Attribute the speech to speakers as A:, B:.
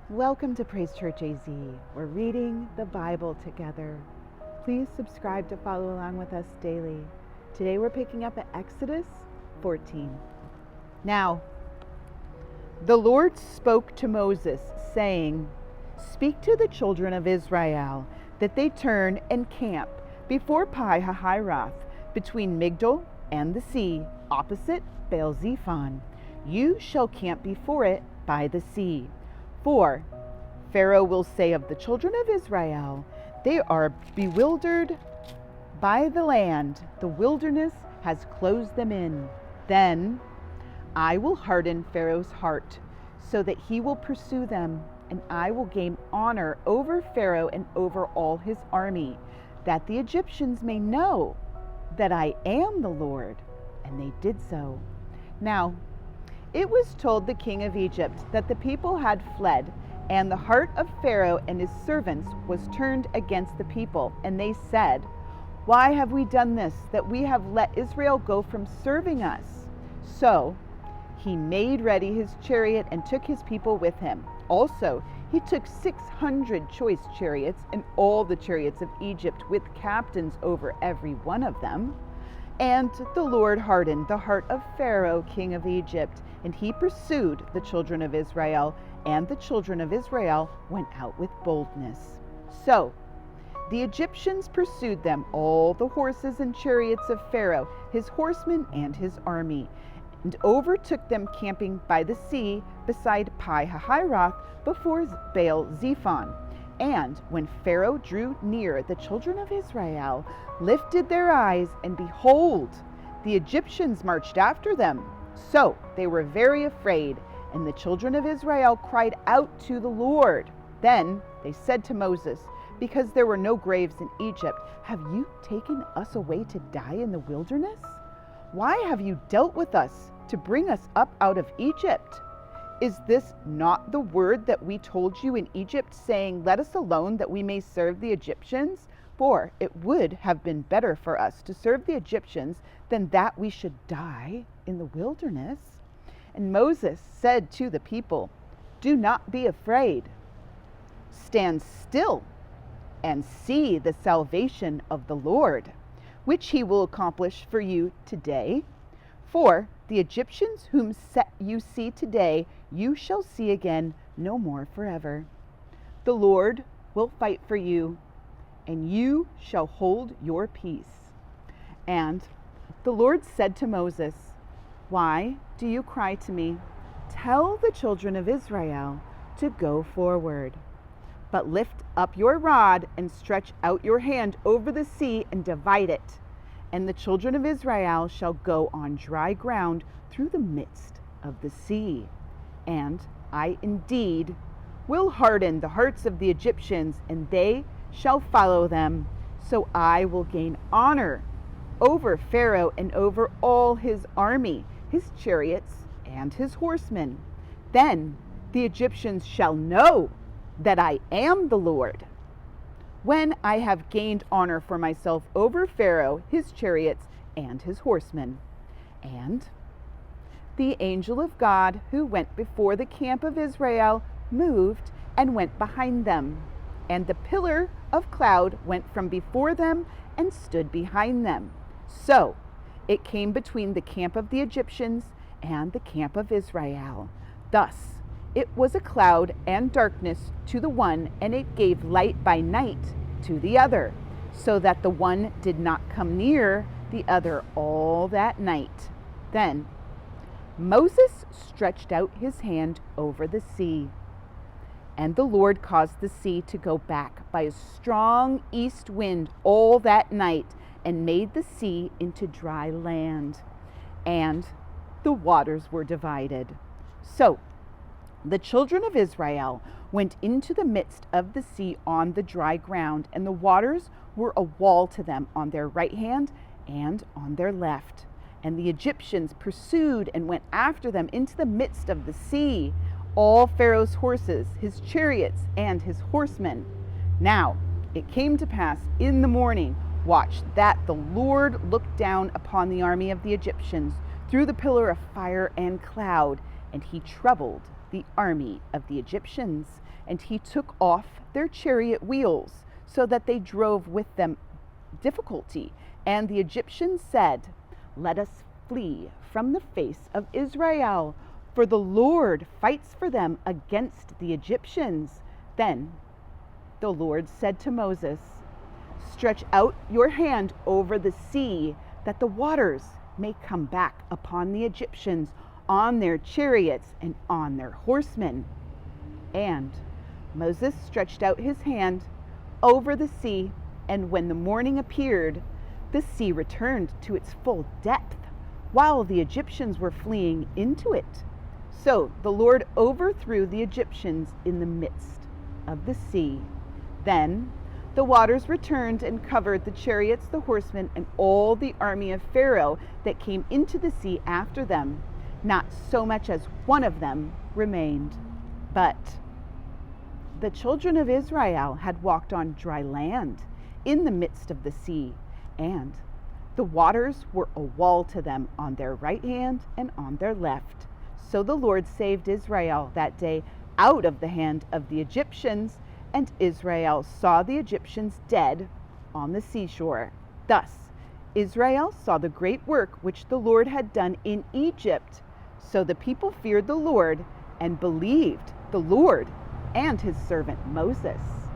A: Welcome to Praise Church AZ. We're reading the Bible together. Please subscribe to follow along with us daily. Today we're picking up at Exodus 14. Now, the Lord spoke to Moses, saying, "Speak to the children of Israel, that they turn and camp before Pi-hahiroth, between Migdol and the sea, opposite Baal-zephon. You shall camp before it by the sea. For Pharaoh will say of the children of Israel, they are bewildered by the land. The wilderness has closed them in. Then I will harden Pharaoh's heart, so that he will pursue them, and I will gain honor over Pharaoh and over all his army, that the Egyptians may know that I am the Lord." And they did so. Now, it was told the king of Egypt that the people had fled, and the heart of Pharaoh and his servants was turned against the people. And they said, "Why have we done this, that we have let Israel go from serving us?" So he made ready his chariot and took his people with him. Also, he took 600 choice chariots and all the chariots of Egypt, with captains over every one of them. And the Lord hardened the heart of Pharaoh, king of Egypt, and he pursued the children of Israel, and the children of Israel went out with boldness. So the Egyptians pursued them, all the horses and chariots of Pharaoh, his horsemen and his army, and overtook them camping by the sea beside Pi-hahiroth before Baal-zephon. And when Pharaoh drew near, the children of Israel lifted their eyes, and behold, the Egyptians marched after them. So they were very afraid, and the children of Israel cried out to the Lord. Then they said to Moses, because there were no graves in Egypt, "Have you taken us away to die in the wilderness? Why have you dealt with us to bring us up out of Egypt? Is this not the word that we told you in Egypt, saying, 'Let us alone, that we may serve the Egyptians'? For it would have been better for us to serve the Egyptians than that we should die in the wilderness." And Moses said to the people, "Do not be afraid. Stand still and see the salvation of the Lord, which he will accomplish for you today. For the Egyptians whom you see today, you shall see again no more forever. The Lord will fight for you, and you shall hold your peace." And the Lord said to Moses, "Why do you cry to me? Tell the children of Israel to go forward. But lift up your rod and stretch out your hand over the sea and divide it. And the children of Israel shall go on dry ground through the midst of the sea. And I indeed will harden the hearts of the Egyptians, and they shall follow them. So I will gain honor over Pharaoh and over all his army, his chariots and his horsemen. Then the Egyptians shall know that I am the Lord, when I have gained honor for myself over Pharaoh, his chariots, and his horsemen." And the angel of God who went before the camp of Israel moved and went behind them. And the pillar of cloud went from before them and stood behind them. So it came between the camp of the Egyptians and the camp of Israel. Thus it was a cloud and darkness to the one, and it gave light by night to the other, so that the one did not come near the other all that night. Then Moses stretched out his hand over the sea, and the Lord caused the sea to go back by a strong east wind all that night, and made the sea into dry land, and the waters were divided. So the children of Israel went into the midst of the sea on the dry ground, and the waters were a wall to them on their right hand and on their left. And the Egyptians pursued and went after them into the midst of the sea, all Pharaoh's horses, his chariots, and his horsemen. Now it came to pass in the morning watch that the Lord looked down upon the army of the Egyptians through the pillar of fire and cloud, and he troubled the army of the Egyptians, and he took off their chariot wheels, so that they drove with them difficulty. And the Egyptians said, "Let us flee from the face of Israel, for the Lord fights for them against the Egyptians." Then the Lord said to Moses, "Stretch out your hand over the sea, that the waters may come back upon the Egyptians, on their chariots and on their horsemen." And Moses stretched out his hand over the sea, and when the morning appeared, the sea returned to its full depth, while the Egyptians were fleeing into it. So the Lord overthrew the Egyptians in the midst of the sea. Then the waters returned and covered the chariots, the horsemen, and all the army of Pharaoh that came into the sea after them. Not so much as one of them remained. But the children of Israel had walked on dry land in the midst of the sea, and the waters were a wall to them on their right hand and on their left. So the Lord saved Israel that day out of the hand of the Egyptians, and Israel saw the Egyptians dead on the seashore. Thus Israel saw the great work which the Lord had done in Egypt. So the people feared the Lord and believed the Lord and his servant Moses.